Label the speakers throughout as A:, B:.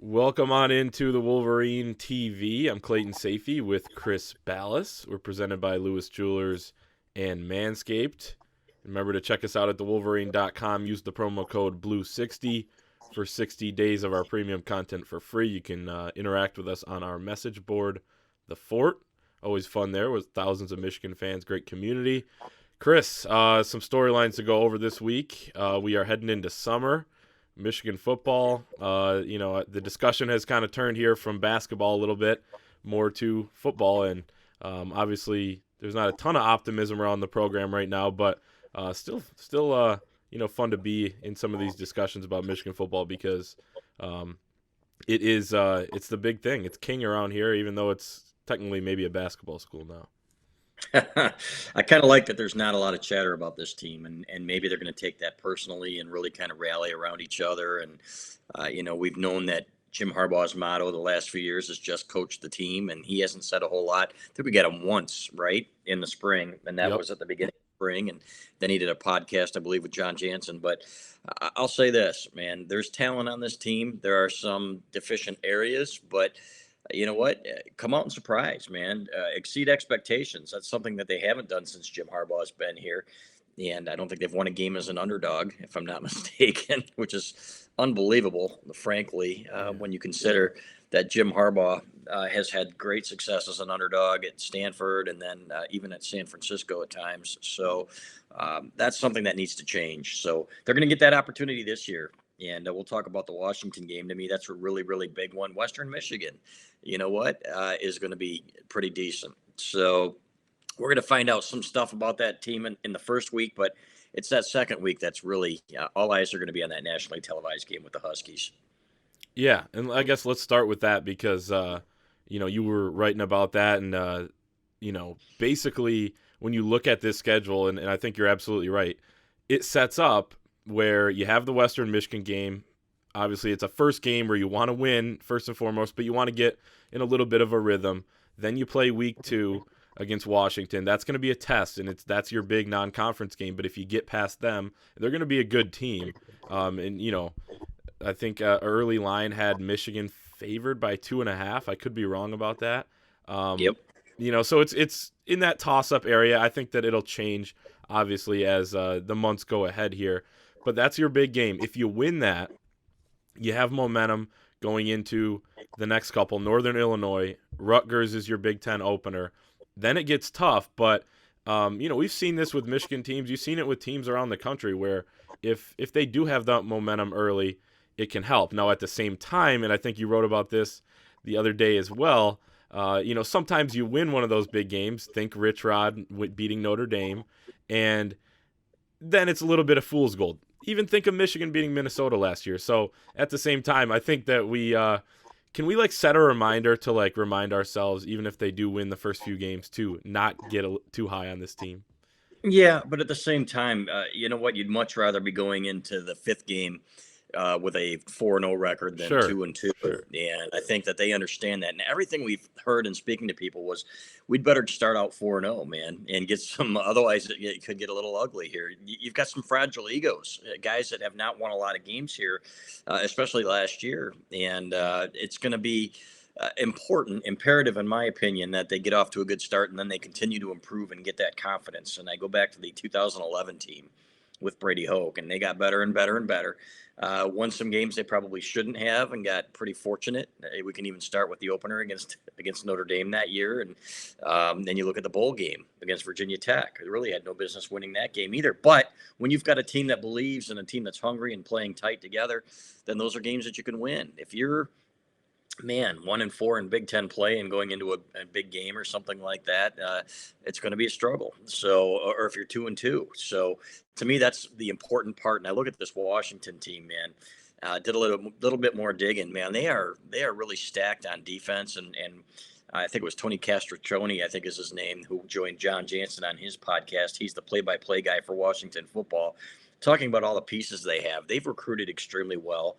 A: Welcome on into the Wolverine TV. I'm Clayton Sayfie with Chris Balas. We're presented by Lewis Jewelers and Manscaped. Remember to check us out at thewolverine.com. Use the promo code BLUE60 for 60 days of our premium content for free. You can interact with us on our message board, The Fort. Always fun there with thousands of Michigan fans. Great community. Chris, some storylines to go over this week. We are heading into summer. Michigan football, the discussion has kind of turned here from basketball a little bit more to football, and obviously there's not a ton of optimism around the program right now, but still, fun to be in some of these discussions about Michigan football because it's the big thing. It's king around here, even though it's technically maybe a basketball school now.
B: I kind of like that there's not a lot of chatter about this team, and maybe they're going to take that personally and really kind of rally around each other. And, we've known that Jim Harbaugh's motto the last few years is just coach the team, and he hasn't said a whole lot. I think we got him once, right, in the spring, and that was at the beginning of spring. And then he did a podcast, I believe, with John Jansen. But I'll say this, man, there's talent on this team. There are some deficient areas, but you know what? Come out and surprise, man. Exceed expectations. That's something that they haven't done since Jim Harbaugh has been here. And I don't think they've won a game as an underdog, if I'm not mistaken, which is unbelievable, frankly, when you consider that Jim Harbaugh has had great success as an underdog at Stanford and then even at San Francisco at times. So that's something that needs to change. So they're going to get that opportunity this year. And we'll talk about the Washington game. To me, that's a really, really big one. Western Michigan, you know what, is going to be pretty decent. So we're going to find out some stuff about that team in the first week, but it's that second week that's really all eyes are going to be on that nationally televised game with the Huskies.
A: Yeah, and I guess let's start with that because, you were writing about that. And, basically when you look at this schedule, and I think you're absolutely right, it sets up where you have the Western Michigan game. Obviously, it's a first game where you want to win first and foremost, but you want to get in a little bit of a rhythm. Then you play week 2 against Washington. That's going to be a test, and that's your big non-conference game. But if you get past them, they're going to be a good team. I think early line had Michigan favored by 2.5. I could be wrong about that.
B: Yep.
A: So it's in that toss-up area. I think that it'll change, obviously, as the months go ahead here. But that's your big game. If you win that, you have momentum going into the next couple. Northern Illinois, Rutgers is your Big Ten opener. Then it gets tough, but we've seen this with Michigan teams. You've seen it with teams around the country where if they do have that momentum early, it can help. Now, at the same time, and I think you wrote about this the other day as well, sometimes you win one of those big games. Think Rich Rod beating Notre Dame, and then it's a little bit of fool's gold. Even think of Michigan beating Minnesota last year. So at the same time, I think that we can set a reminder to remind ourselves, even if they do win the first few games, to not get too high on this team.
B: Yeah, but at the same time, you know what? You'd much rather be going into the fifth game with a 4-0 record than 2-2.
A: Sure.
B: And I think that they understand that. And everything we've heard in speaking to people was we'd better start out 4-0, man, and get some. Otherwise, it could get a little ugly here. You've got some fragile egos, guys that have not won a lot of games here, especially last year. And it's going to be imperative, in my opinion, that they get off to a good start and then they continue to improve and get that confidence. And I go back to the 2011 team with Brady Hoke, and they got better and better and better. Won some games they probably shouldn't have and got pretty fortunate. We can even start with the opener against Notre Dame that year. And then you look at the bowl game against Virginia Tech. They really had no business winning that game either. But when you've got a team that believes and a team that's hungry and playing tight together, then those are games that you can win. If you're 1-4 in Big Ten play and going into a big game or something like that, it's going to be a struggle. So, or if you're 2-2. So to me, that's the important part. And I look at this Washington team, man, did a little bit more digging, man. They are really stacked on defense. And I think it was Tony Castroccioni, I think is his name, who joined John Jansen on his podcast. He's the play-by-play guy for Washington football, talking about all the pieces they have. They've recruited extremely well.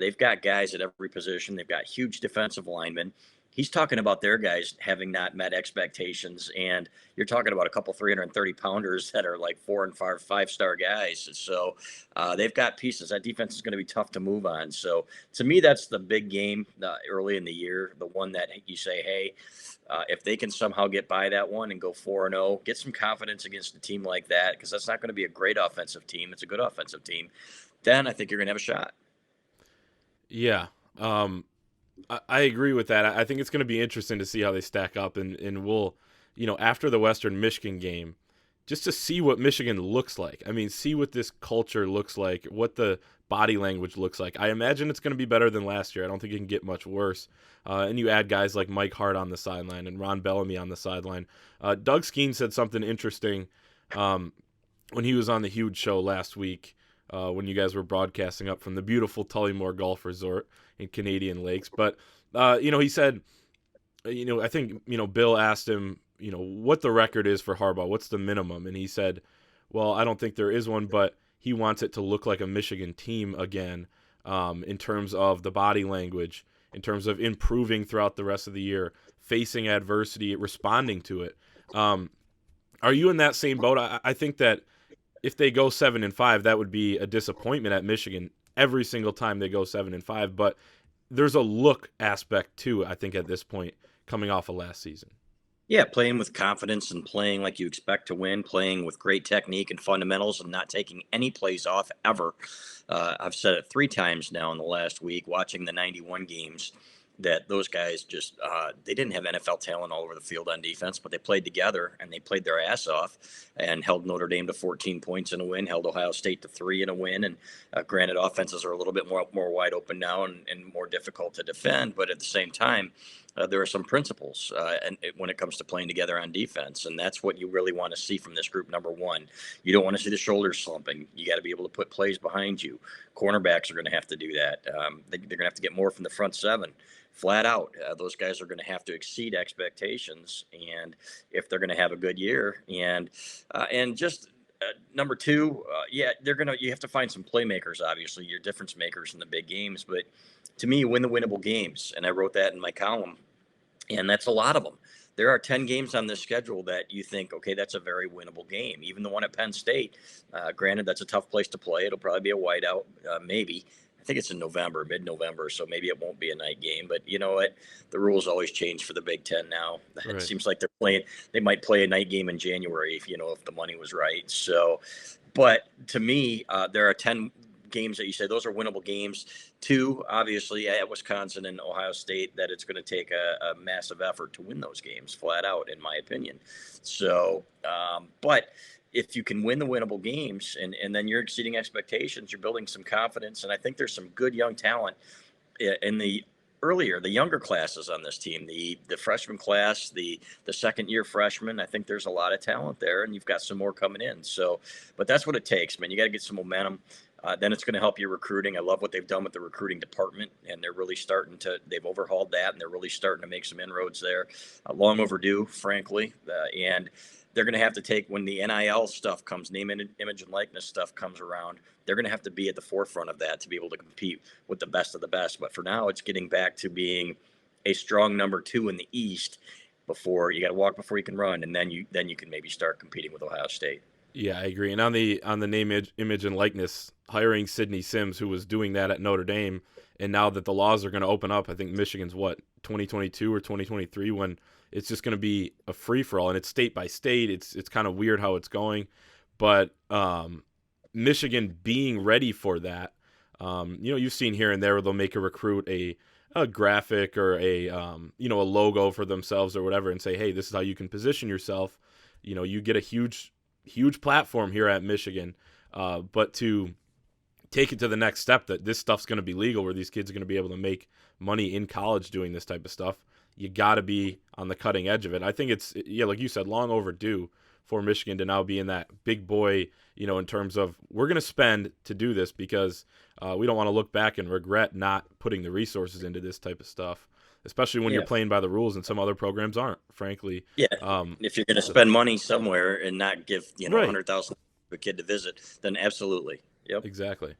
B: They've got guys at every position. They've got huge defensive linemen, he's talking about their guys having not met expectations, and you're talking about a couple 330 pounders that are like 4 and 5 star guys. So they've got pieces. That defense is going to be tough to move on. So to me, that's the big game early in the year, the one that you say, hey, if they can somehow get by that one and go 4-0, get some confidence against a team like that, because that's not going to be a great offensive team. It's a good offensive team. Then I think you're going to have a shot.
A: Yeah. I agree with that. I think it's going to be interesting to see how they stack up, and we'll, after the Western Michigan game, just to see what Michigan looks like. I mean, see what this culture looks like, what the body language looks like. I imagine it's going to be better than last year. I don't think it can get much worse. And you add guys like Mike Hart on the sideline and Ron Bellamy on the sideline. Doug Skeen said something interesting when he was on the Huge Show last week, when you guys were broadcasting up from the beautiful Tullymore Golf Resort in Canadian Lakes. But, he said, I think, Bill asked him, what the record is for Harbaugh. What's the minimum? And he said, well, I don't think there is one, but he wants it to look like a Michigan team again, in terms of the body language, in terms of improving throughout the rest of the year, facing adversity, responding to it. Are you in that same boat? I think that if they go 7-5, that would be a disappointment at Michigan every single time they go 7-5. But there's a look aspect too, I think, at this point, coming off of last season.
B: Yeah, playing with confidence and playing like you expect to win, playing with great technique and fundamentals and not taking any plays off ever. I've said it 3 times now in the last week, watching the 91 games, that those guys just they didn't have NFL talent all over the field on defense, but they played together and they played their ass off and held Notre Dame to 14 points in a win, held Ohio State to 3 in a win. And granted, offenses are a little bit more wide open now and more difficult to defend, but at the same time, there are some principles when it comes to playing together on defense, and that's what you really want to see from this group. Number one, you don't want to see the shoulders slumping. You got to be able to put plays behind you. Cornerbacks are going to have to do that. They're going to have to get more from the front seven. Flat out, those guys are going to have to exceed expectations, and if they're going to have a good year, and just number two, you have to find some playmakers. Obviously, your difference makers in the big games, but to me, win the winnable games, and I wrote that in my column, and that's a lot of them. There are 10 games on this schedule that you think, okay, that's a very winnable game. Even the one at Penn State, granted, that's a tough place to play. It'll probably be a whiteout, maybe. I think it's in November, mid-November, so maybe it won't be a night game. But you know what? The rules always change for the Big Ten now. Right. It seems like they might play a night game in January, if the money was right. So, but to me, there are 10 games that you say those are winnable games. 2, obviously, at Wisconsin and Ohio State, that it's going to take a massive effort to win those games, flat out, in my opinion. So, but if you can win the winnable games and then you're exceeding expectations, you're building some confidence. And I think there's some good young talent in the younger classes on this team, the freshman class, the second year freshmen. I think there's a lot of talent there, and you've got some more coming in. So, but that's what it takes, man. You got to get some momentum. Then it's going to help your recruiting. I love what they've done with the recruiting department, and they're really they've overhauled that, and they're really starting to make some inroads there. Long overdue, frankly. And they're going to have to take, when the NIL stuff comes, name, image, and likeness stuff comes around, they're going to have to be at the forefront of that to be able to compete with the best of the best. But for now, it's getting back to being a strong number 2 in the East. Before you got to walk before you can run, and then you can maybe start competing with Ohio State.
A: Yeah, I agree. And on the name, image, and likeness, hiring Sidney Sims, who was doing that at Notre Dame, and now that the laws are going to open up, I think Michigan's 2022 or 2023, when it's just going to be a free for all, and it's state by state. It's kind of weird how it's going, but Michigan being ready for that, you've seen here and there where they'll make a recruit a graphic or a logo for themselves or whatever, and say, hey, this is how you can position yourself. You get a huge platform here at Michigan, but to take it to the next step, that this stuff's going to be legal, where these kids are going to be able to make money in college doing this type of stuff, you got to be on the cutting edge of it. I think it's, like you said, long overdue for Michigan to now be in that big boy, in terms of, we're going to spend to do this, because we don't want to look back and regret not putting the resources into this type of stuff, especially when you're playing by the rules and some other programs aren't, frankly.
B: Yeah. If you're going to spend money somewhere and not give,
A: right,
B: $100,000 to a kid to visit, then absolutely. Yep.
A: Exactly.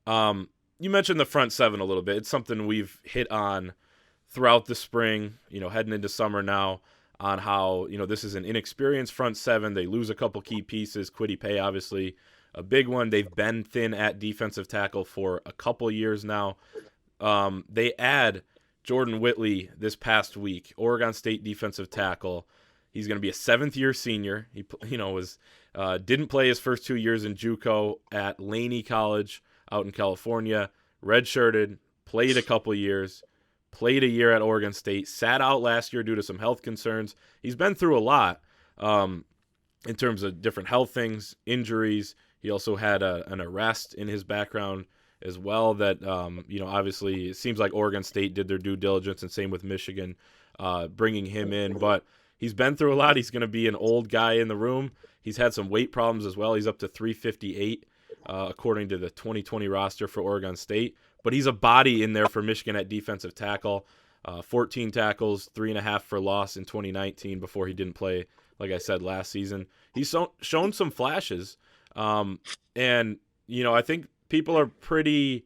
A: You mentioned the front seven a little bit. It's something we've hit on throughout the spring, heading into summer now, on how, this is an inexperienced front seven. They lose a couple key pieces. Kwity Paye, obviously, a big one. They've been thin at defensive tackle for a couple years now. They add Jordan Whittley this past week, Oregon State defensive tackle. He's going to be a seventh-year senior. He, didn't play his first 2 years in JUCO at Laney College out in California. Redshirted, played a couple years, played a year at Oregon State, sat out last year due to some health concerns. He's been through a lot in terms of different health things, injuries. He also had an arrest in his background as well that, obviously it seems like Oregon State did their due diligence, and same with Michigan bringing him in. But he's been through a lot. He's going to be an old guy in the room. He's had some weight problems as well. He's up to 358 according to the 2020 roster for Oregon State. But he's a body in there for Michigan at defensive tackle. 14 tackles, 3.5 for loss in 2019 before he didn't play, like I said, last season. He's shown some flashes. And, I think people are pretty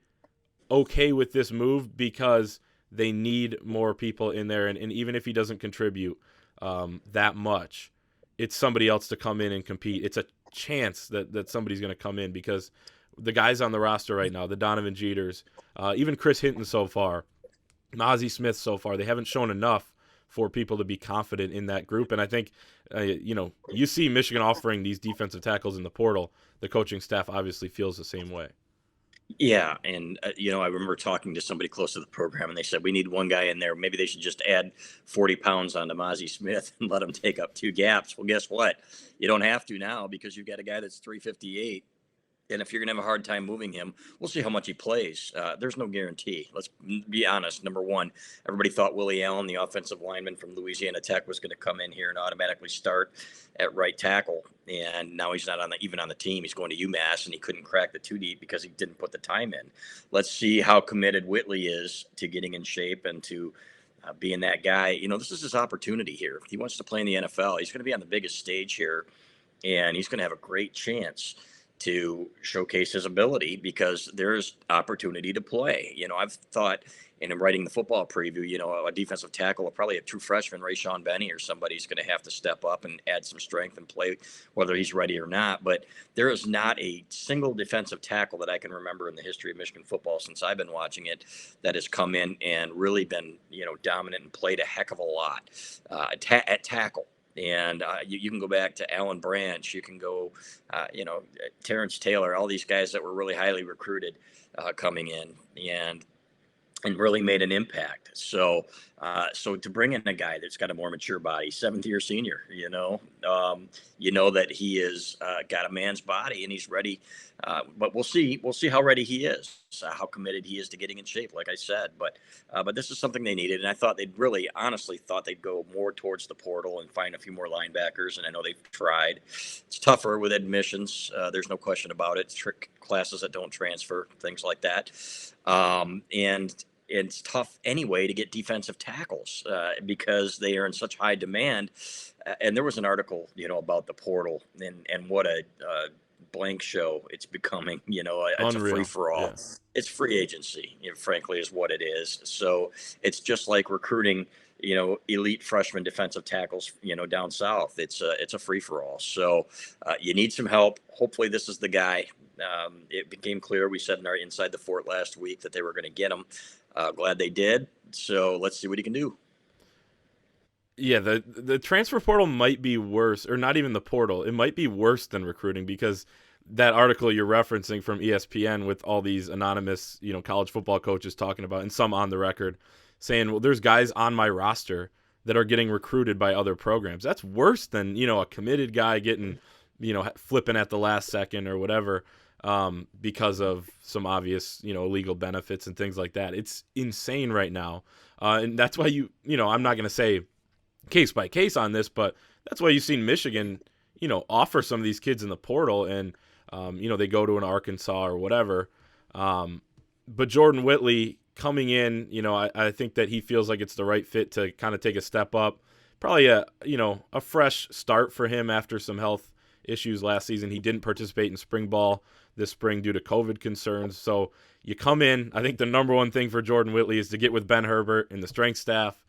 A: okay with this move because they need more people in there. And even if he doesn't contribute that much, it's somebody else to come in and compete. It's a chance that somebody's going to come in because the guys on the roster right now, the Donovan Jeters, even Chris Hinton so far, Mozzie Smith so far, they haven't shown enough for people to be confident in that group. And I think, you see Michigan offering these defensive tackles in the portal. The coaching staff obviously feels the same way.
B: Yeah, and I remember talking to somebody close to the program, and they said we need one guy in there. Maybe they should just add 40 pounds onto Mozzie Smith and let him take up two gaps. Well, guess what? You don't have to now because you've got a guy that's 358. And if you're going to have a hard time moving him, we'll see how much he plays. There's no guarantee. Let's be honest. Number one, everybody thought Willie Allen, the offensive lineman from Louisiana Tech, was going to come in here and automatically start at right tackle. And now he's not even on the team. He's going to UMass, and he couldn't crack the two deep because he didn't put the time in. Let's see how committed Whittley is to getting in shape and to being that guy. This is his opportunity here. If he wants to play in the NFL, he's going to be on the biggest stage here, and he's going to have a great chance to showcase his ability because there's opportunity to play. I've thought, and I'm writing the football preview, a defensive tackle, or probably a true freshman, Rayshawn Benny or somebody's going to have to step up and add some strength and play whether he's ready or not. But there is not a single defensive tackle that I can remember in the history of Michigan football since I've been watching it that has come in and really been, dominant and played a heck of a lot at tackle. And you can go back to Alan Branch. You can go, Terrence Taylor, all these guys that were really highly recruited coming in and really made an impact. So to bring in a guy that's got a more mature body, seventh-year senior, that he is got a man's body and he's ready. But we'll see how ready he is, how committed he is to getting in shape, like I said. But this is something they needed, and I thought honestly thought they'd go more towards the portal and find a few more linebackers. And I know they've tried. It's tougher with admissions. There's no question about it. Trick classes that don't transfer, things like that. And it's tough anyway to get defensive tackles because they are in such high demand. And there was an article, about the portal and what a blank show it's becoming. It's a free for all. Yeah. It's free agency, frankly, is what it is. So it's just like recruiting, elite freshman defensive tackles, down south. It's a free for all. So you need some help. Hopefully this is the guy. It became clear. We said in our Inside the Fort last week that they were going to get him. Glad they did. So let's see what he can do.
A: Yeah, the transfer portal might be worse, or not even the portal. It might be worse than recruiting because that article you're referencing from ESPN with all these anonymous, college football coaches talking about, and some on the record, saying, well, there's guys on my roster that are getting recruited by other programs. That's worse than, a committed guy getting, flipping at the last second or whatever. Because of some obvious, illegal benefits and things like that. It's insane right now. And that's why I'm not going to say case by case on this, but that's why you've seen Michigan, offer some of these kids in the portal and, they go to an Arkansas or whatever. But Jordan Whittley coming in, I think that he feels like it's the right fit to kind of take a step up. Probably a fresh start for him after some health issues last season. He didn't participate in spring ball this spring due to COVID concerns. So you come in, I think the number one thing for Jordan Whittley is to get with Ben Herbert and the strength staff.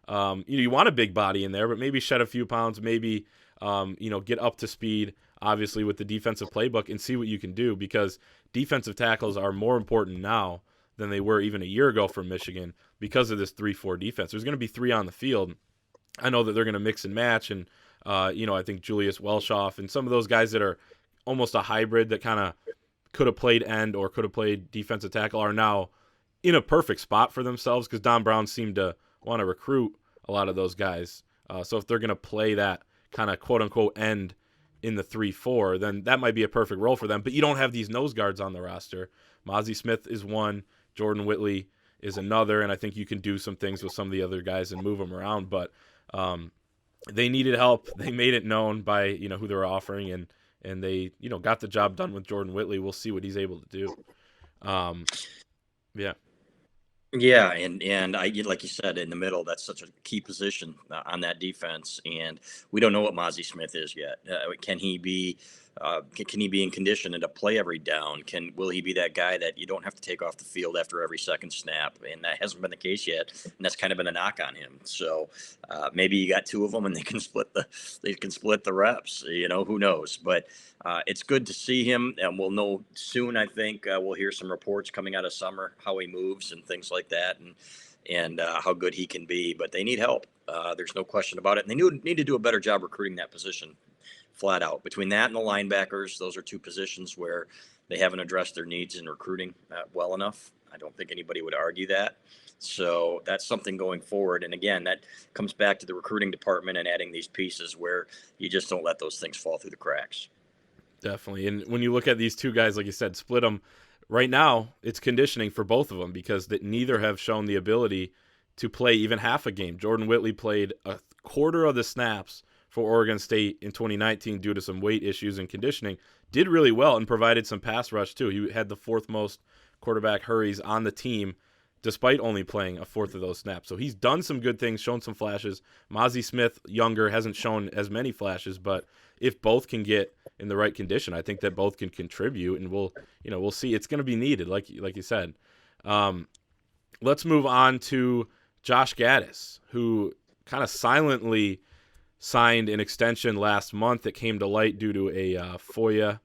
A: You want a big body in there, but maybe shed a few pounds, maybe get up to speed, obviously, with the defensive playbook and see what you can do, because defensive tackles are more important now than they were even a year ago for Michigan because of this 3-4 defense. There's going to be 3 on the field. I know that they're going to mix and match, and I think Julius Welshoff and some of those guys that are almost a hybrid that kind of could have played end or could have played defensive tackle are now in a perfect spot for themselves, because Don Brown seemed to want to recruit a lot of those guys. So if they're going to play that kind of quote-unquote end in the 3-4, then that might be a perfect role for them. But you don't have these nose guards on the roster. Mazi Smith is one. Jordan Whittley is another. And I think you can do some things with some of the other guys and move them around. But they needed help. They made it known by who they were offering, and they got the job done with Jordan Whittley. We'll see what he's able to do. Yeah.
B: Yeah, and like you said, in the middle, that's such a key position on that defense, and we don't know what Mazi Smith is yet. Can he be in condition and to play every down? Will he be that guy that you don't have to take off the field after every second snap? And that hasn't been the case yet, and that's kind of been a knock on him. So maybe you got 2 of them, and they can split the reps. Who knows? But it's good to see him, and we'll know soon. I think we'll hear some reports coming out of summer, how he moves and things like that, and how good he can be. But they need help. There's no question about it. And they need to do a better job recruiting that position, flat out. Between that and the linebackers, those are 2 positions where they haven't addressed their needs in recruiting well enough. I don't think anybody would argue that. So that's something going forward. And again, that comes back to the recruiting department and adding these pieces where you just don't let those things fall through the cracks.
A: Definitely. And when you look at these 2 guys, like you said, split them, right now it's conditioning for both of them, because neither have shown the ability to play even half a game. Jordan Whittley played a quarter of the snaps for Oregon State in 2019 due to some weight issues and conditioning. Did really well and provided some pass rush too. He had the 4th most quarterback hurries on the team despite only playing a 4th of those snaps. So he's done some good things, shown some flashes. Mazi Smith, younger, hasn't shown as many flashes, but if both can get in the right condition, I think that both can contribute, and we'll see. It's going to be needed, like you said. Let's move on to Josh Gattis, who kind of silently signed an extension last month that came to light due to a FOIA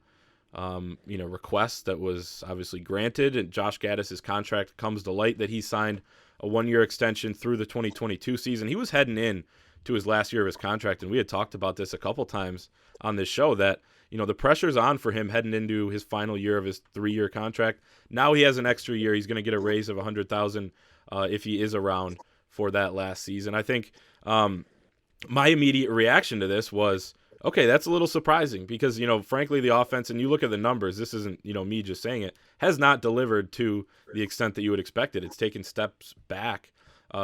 A: request that was obviously granted. And Josh Gattis' contract comes to light that he signed a 1-year extension through the 2022 season. He was heading in to his last year of his contract, and we had talked about this a couple times on this show that the pressure's on for him heading into his final year of his 3-year contract. Now he has an extra year. He's going to get a raise of $100,000 if he is around for that last season. I think my immediate reaction to this was, okay, that's a little surprising because, frankly, the offense, and you look at the numbers, this isn't, me just saying it, has not delivered to the extent that you would expect it. It's taken steps back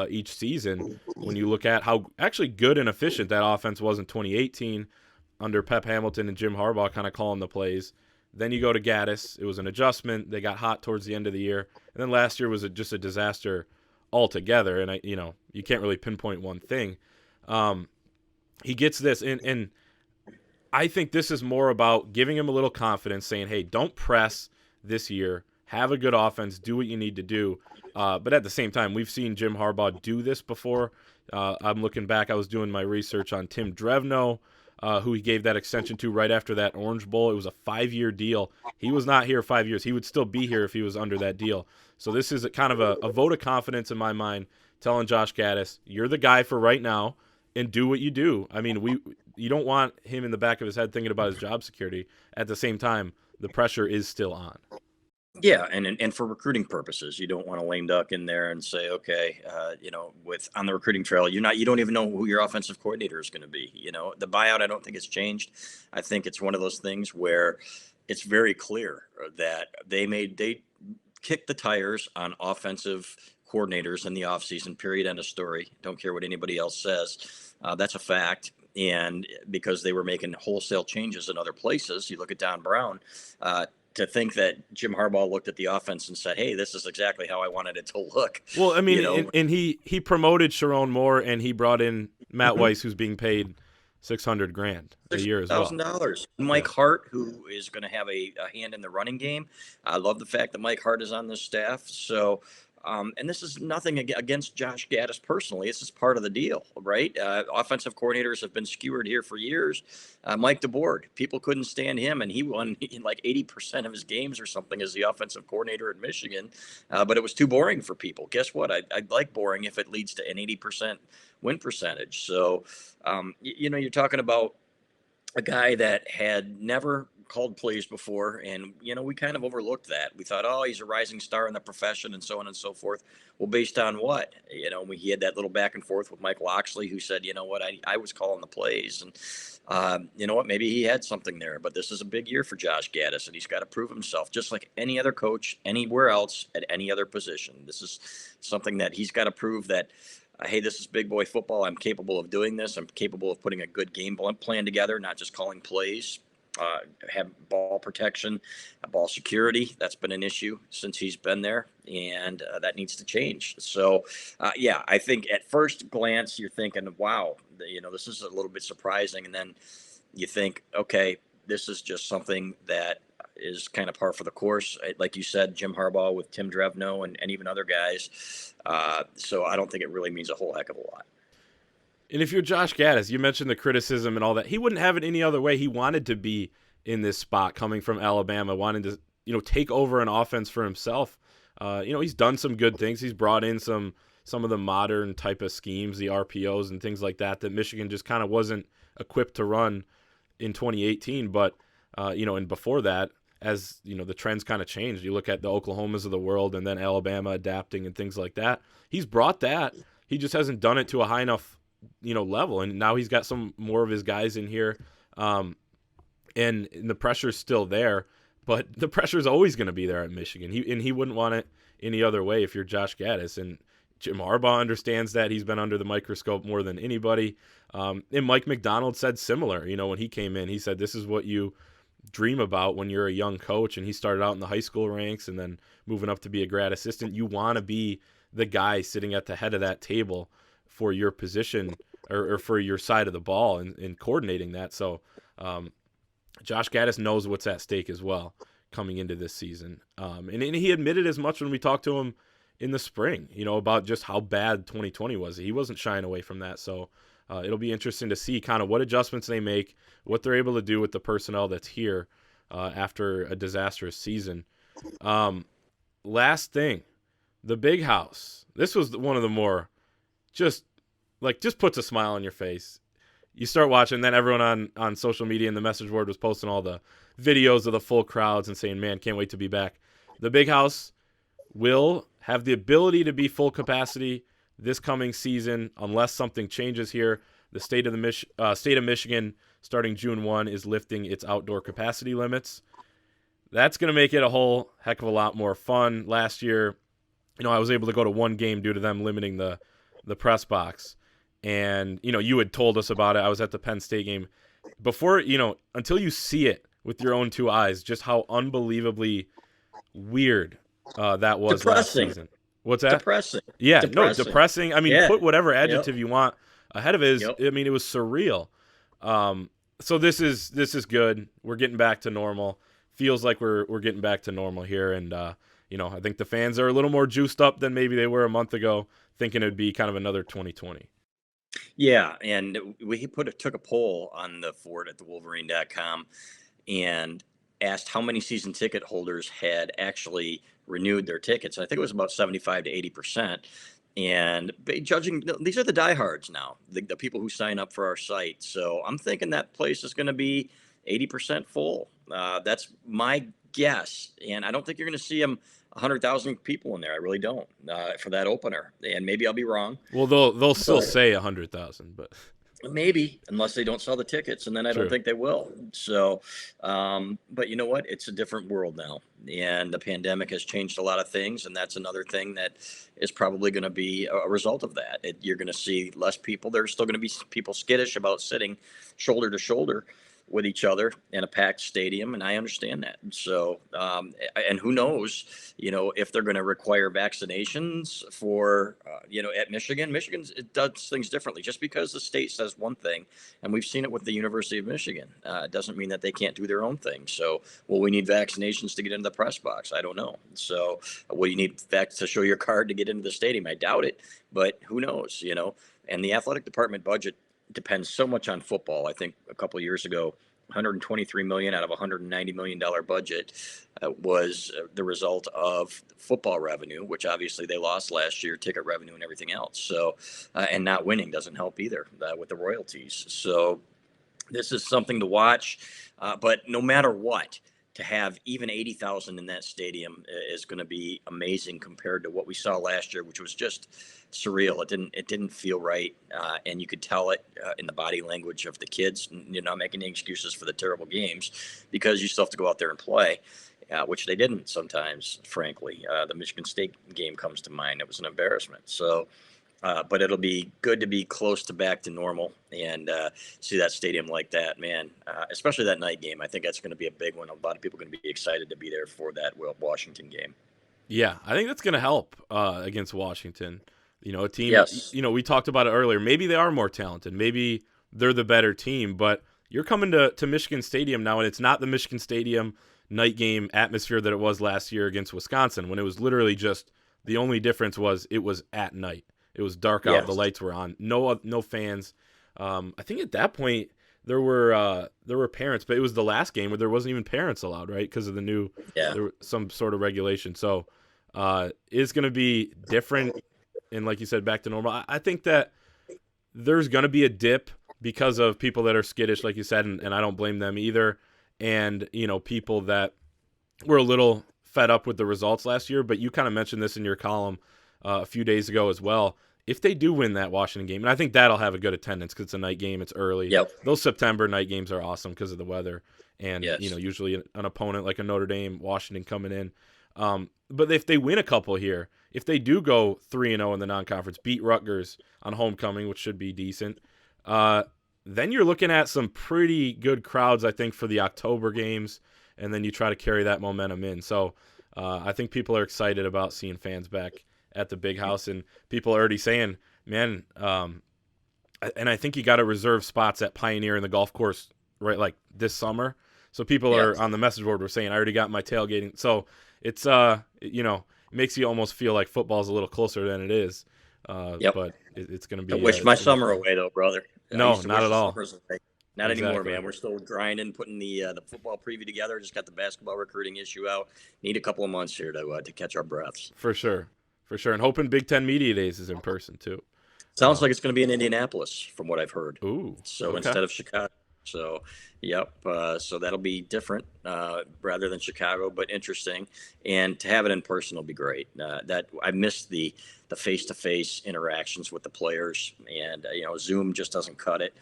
A: each season when you look at how actually good and efficient that offense was in 2018 under Pep Hamilton and Jim Harbaugh kind of calling the plays. Then you go to Gattis. It was an adjustment. They got hot towards the end of the year. And then last year was just a disaster altogether. And, you can't really pinpoint one thing. He gets this, and I think this is more about giving him a little confidence, saying, hey, don't press this year. Have a good offense. Do what you need to do. But at the same time, we've seen Jim Harbaugh do this before. I'm looking back. I was doing my research on Tim Drevno, who he gave that extension to right after that Orange Bowl. It was a 5-year deal. He was not here 5 years. He would still be here if he was under that deal. So this is kind of a vote of confidence in my mind, telling Josh Gattis, you're the guy for right now, and do what you do. I mean, you don't want him in the back of his head thinking about his job security. At the same time, the pressure is still on.
B: Yeah, and for recruiting purposes, you don't want to lame duck in there and say, okay, with on the recruiting trail, you don't even know who your offensive coordinator is going to be. The buyout, I don't think it's changed. I think it's one of those things where it's very clear that they kicked the tires on offensive coordinators in the offseason, period, end of story. Don't care what anybody else says. That's a fact. And because they were making wholesale changes in other places, you look at Don Brown, to think that Jim Harbaugh looked at the offense and said, hey, this is exactly how I wanted it to look.
A: Well, I mean, and he promoted Sharon Moore, and he brought in Matt Weiss, who's being paid $600,000 a year as well.
B: $6,000. Mike Hart, who is going to have a hand in the running game. I love the fact that Mike Hart is on this staff. So, and this is nothing against Josh Gattis personally. It's just part of the deal, right? Offensive coordinators have been skewered here for years. Mike DeBoer, people couldn't stand him, and he won in like 80% of his games or something as the offensive coordinator at Michigan. But it was too boring for people. Guess what? I'd like boring if it leads to an 80% win percentage. So, you're talking about a guy that had never called plays before. And, we kind of overlooked that. We thought, oh, he's a rising star in the profession and so on and so forth. Well, based on what? He had that little back and forth with Mike Loxley, who said, you know what, I was calling the plays. And, you know what, maybe he had something there. But this is a big year for Josh Gattis, and he's got to prove himself, just like any other coach anywhere else at any other position. This is something that he's got to prove that, hey, this is big boy football. I'm capable of doing this. I'm capable of putting a good game plan together, not just calling plays. Have ball protection, ball security. That's been an issue since he's been there, and that needs to change. So, I think at first glance, you're thinking, wow, this is a little bit surprising. And then you think, okay, this is just something that is kind of par for the course. Like you said, Jim Harbaugh with Tim Drevno and even other guys. So I don't think it really means a whole heck of a lot.
A: And if you're Josh Gattis, you mentioned the criticism and all that. He wouldn't have it any other way. He wanted to be in this spot coming from Alabama, wanting to, take over an offense for himself. He's done some good things. He's brought in some of the modern type of schemes, the RPOs and things like that Michigan just kind of wasn't equipped to run in 2018. But, and before that, as, the trends kind of changed. You look at the Oklahomas of the world and then Alabama adapting and things like that. He's brought that. He just hasn't done it to a high enough level, and now he's got some more of his guys in here, and the pressure's still there, but the pressure's always going to be there at Michigan. He wouldn't want it any other way if you're Josh Gattis, and Jim Harbaugh understands that. He's been under the microscope more than anybody, and Mike McDonald said similar. When he came in, he said this is what you dream about when you're a young coach, and he started out in the high school ranks and then moving up to be a grad assistant. You want to be the guy sitting at the head of that table for your position or for your side of the ball and coordinating that. So Josh Gattis knows what's at stake as well coming into this season. And he admitted as much when we talked to him in the spring, about just how bad 2020 was. He wasn't shying away from that. So it'll be interesting to see kind of what adjustments they make, what they're able to do with the personnel that's here after a disastrous season. Last thing, the Big House. This was one of the more just puts a smile on your face. You start watching, then everyone on social media and the message board was posting all the videos of the full crowds and saying, man, can't wait to be back. The Big House will have the ability to be full capacity this coming season unless something changes here. The state of Michigan, starting June 1, is lifting its outdoor capacity limits. That's going to make it a whole heck of a lot more fun. Last year, I was able to go to one game due to them limiting the press box. And, you had told us about it. I was at the Penn State game. Before, until you see it with your own two eyes, just how unbelievably weird that was last season. What's that?
B: Depressing.
A: Yeah, depressing. I mean, put whatever adjective you want ahead of it. I mean, it was surreal. So this is good. We're getting back to normal. Feels like we're getting back to normal here. And, I think the fans are a little more juiced up than maybe they were a month ago, thinking it would be kind of another 2020.
B: Yeah, and we took a poll on the Ford at thewolverine.com and asked how many season ticket holders had actually renewed their tickets. I think it was about 75 to 80%. And judging, these are the diehards now, the people who sign up for our site. So I'm thinking that place is going to be 80% full. That's my guess. And I don't think you're going to see them 100,000 people in there. I really don't for that opener. And maybe I'll be wrong.
A: Well, they'll still say 100,000, but
B: maybe, unless they don't sell the tickets, and then I don't think they will. So, but you know what? It's a different world now, and the pandemic has changed a lot of things, and that's another thing that is probably going to be a result of that. You're going to see less people. There's still going to be people skittish about sitting shoulder to shoulder with each other in a packed stadium, and I understand that. So, and who knows, if they're going to require vaccinations for, at Michigan. It does things differently. Just because the state says one thing, and we've seen it with the University of Michigan, doesn't mean that they can't do their own thing. So, will we need vaccinations to get into the press box? I don't know. So, will you need to show your card to get into the stadium? I doubt it, but who knows, And the athletic department budget depends so much on football. I think a couple of years ago, 123 million out of $190 million budget was the result of football revenue, which obviously they lost last year, ticket revenue and everything else. So, and not winning doesn't help either with the royalties. So this is something to watch. But no matter what, to have even 80,000 in that stadium is going to be amazing compared to what we saw last year, which was just surreal. It didn't feel right, and you could tell it in the body language of the kids. You're not making any excuses for the terrible games because you still have to go out there and play, which they didn't sometimes. Frankly, the Michigan State game comes to mind. It was an embarrassment. So. But it'll be good to be close to back to normal and see that stadium like that, man. Especially that night game. I think that's going to be a big one. A lot of people are going to be excited to be there for that Washington game.
A: Yeah, I think that's going to help against Washington. A team,
B: yes.
A: We talked about it earlier. Maybe they are more talented. Maybe they're the better team. But you're coming to Michigan Stadium now, and it's not the Michigan Stadium night game atmosphere that it was last year against Wisconsin, when it was literally just the only difference was it was at night. It was dark out. Yes. The lights were on. No fans. I think at that point there were parents, but it was the last game where there wasn't even parents allowed, right? Because of the new there was some sort of regulation. So it's going to be different, and like you said, back to normal. I think that there's going to be a dip because of people that are skittish, like you said, and I don't blame them either. And people that were a little fed up with the results last year. But you kind of mentioned this in your column a few days ago as well. If they do win that Washington game, and I think that'll have a good attendance because it's a night game, it's early.
B: Yep.
A: Those September night games are awesome because of the weather, and
B: yes.
A: Usually an opponent like a Notre Dame, Washington coming in. But if they win a couple here, if they do go 3-0 in the non-conference, beat Rutgers on homecoming, which should be decent, then you're looking at some pretty good crowds, I think, for the October games, and then you try to carry that momentum in. So I think people are excited about seeing fans back at the big house, and people are already saying, man, and I think you got to reserve spots at Pioneer in the golf course, right, like this summer. So people are on the message board were saying, I already got my tailgating. So it's, it makes you almost feel like football's a little closer than it is. But it's going to be.
B: I wish my summer away, though, brother.
A: No, not at all.
B: Not anymore, man. We're still grinding, putting the football preview together. Just got the basketball recruiting issue out. Need a couple of months here to catch our breaths.
A: For sure. And hoping Big Ten Media Days is in person, too.
B: Sounds like it's going to be in Indianapolis, from what I've heard.
A: Ooh.
B: So instead of Chicago. So, yep. So that'll be different rather than Chicago, but interesting. And to have it in person will be great. That I missed the face-to-face interactions with the players, and Zoom just doesn't cut it.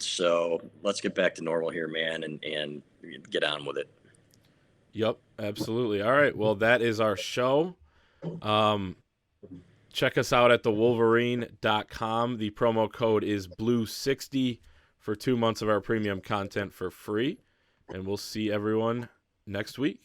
B: So let's get back to normal here, man, and get on with it.
A: Yep, absolutely. All right. Well, that is our show. Check us out at thewolverine.com. The promo code is BLUE60 for 2 months of our premium content for free. And we'll see everyone next week.